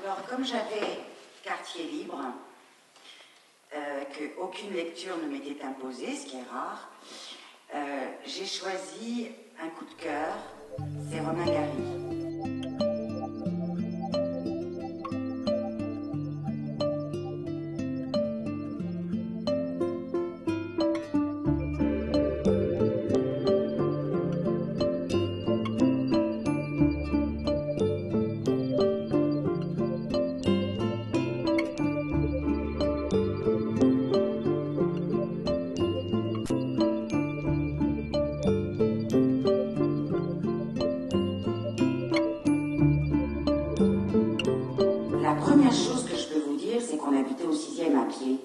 Alors, comme j'avais quartier libre, qu'aucune lecture ne m'était imposée, ce qui est rare, j'ai choisi un coup de cœur, c'est Romain Gary. La première chose que je peux vous dire, c'est qu'on habitait au 6e à pied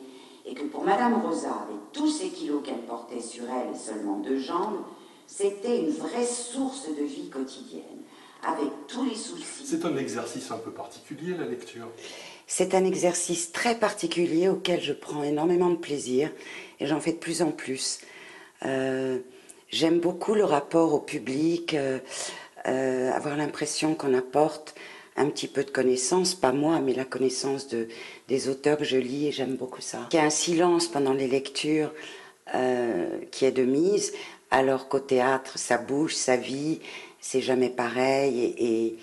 et que pour Madame Rosa, avec tous ces kilos qu'elle portait sur elle et seulement 2 jambes, c'était une vraie source de vie quotidienne, avec tous les soucis. C'est un exercice un peu particulier, la lecture. C'est un exercice très particulier auquel je prends énormément de plaisir et j'en fais de plus en plus. J'aime beaucoup le rapport au public, avoir l'impression qu'on apporte un petit peu de connaissance, pas moi, mais la connaissance des auteurs que je lis, et j'aime beaucoup ça. Il y a un silence pendant les lectures qui est de mise, alors qu'au théâtre, ça bouge, ça vit, c'est jamais pareil, et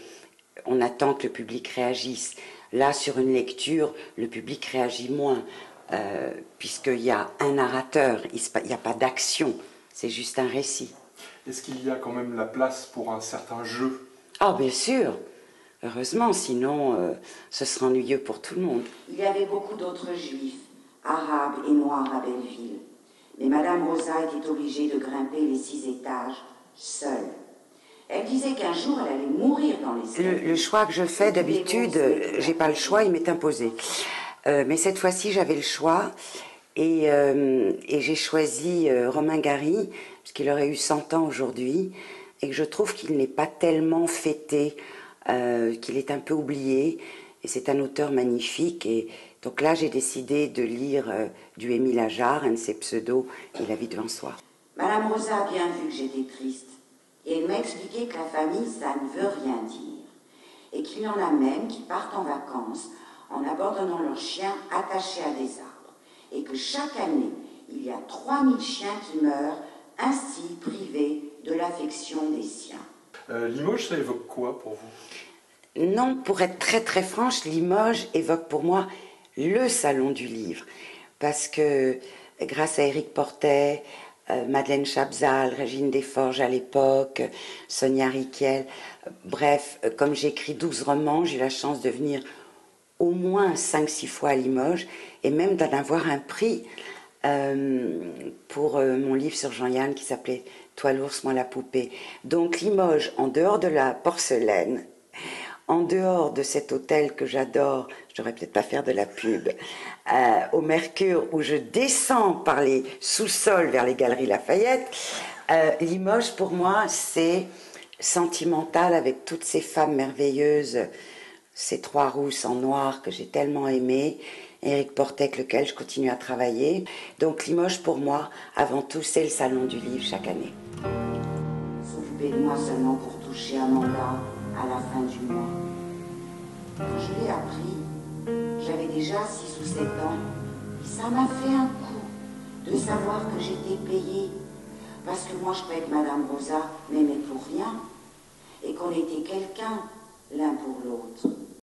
on attend que le public réagisse. Là, sur une lecture, le public réagit moins, puisqu'il y a un narrateur, il n'y a pas d'action, c'est juste un récit. Est-ce qu'il y a quand même la place pour un certain jeu? Ah, bien sûr, heureusement, sinon ce serait ennuyeux pour tout le monde. Il y avait beaucoup d'autres juifs, arabes et noirs à Belleville, mais Madame Rosa était obligée de grimper les 6 étages, seule. Elle disait qu'un jour, elle allait mourir dans les escaliers. Le choix que je fais, d'habitude, j'ai pas le choix, il m'est imposé. Mais cette fois-ci, j'avais le choix, et j'ai choisi Romain Gary, parce qu'il aurait eu 100 ans aujourd'hui, et que je trouve qu'il n'est pas tellement fêté, qu'il est un peu oublié, et c'est un auteur magnifique, et donc là, j'ai décidé de lire du Émile Ajar, un de ses pseudos, et La vie devant soi. Madame Rosa a bien vu que j'étais triste. Et elle m'a expliqué que la famille, ça ne veut rien dire. Et qu'il y en a même qui partent en vacances en abandonnant leurs chiens attachés à des arbres. Et que chaque année, il y a 3000 chiens qui meurent, ainsi privés de l'affection des siens. Limoges, ça évoque quoi pour vous? Non, pour être très très franche, Limoges évoque pour moi le salon du livre. Parce que grâce à Éric Portet, Madeleine Chabzal, Régine Desforges à l'époque, Sonia Rykiel, bref, comme j'écris 12 romans, j'ai eu la chance de venir au moins 5-6 fois à Limoges, et même d'en avoir un prix pour mon livre sur Jean-Yann qui s'appelait « Toi l'ours, moi la poupée ». Donc Limoges, en dehors de la porcelaine, en dehors de cet hôtel que j'adore, je devrais peut-être pas faire de la pub, au Mercure, où je descends par les sous-sols vers les Galeries Lafayette, Limoges pour moi c'est sentimental avec toutes ces femmes merveilleuses, ces 3 rousses en noir que j'ai tellement aimées, Éric Portet avec lequel je continue à travailler. Donc Limoges pour moi, avant tout, c'est le salon du livre chaque année. S'occuper de moi seulement pour toucher un mandat à la fin du mois. Quand je l'ai appris, j'avais déjà 6 ou 7 ans, et ça m'a fait un coup de savoir que j'étais payée, parce que moi je croyais que Madame Rosa m'aimait pour rien, et qu'on était quelqu'un l'un pour l'autre.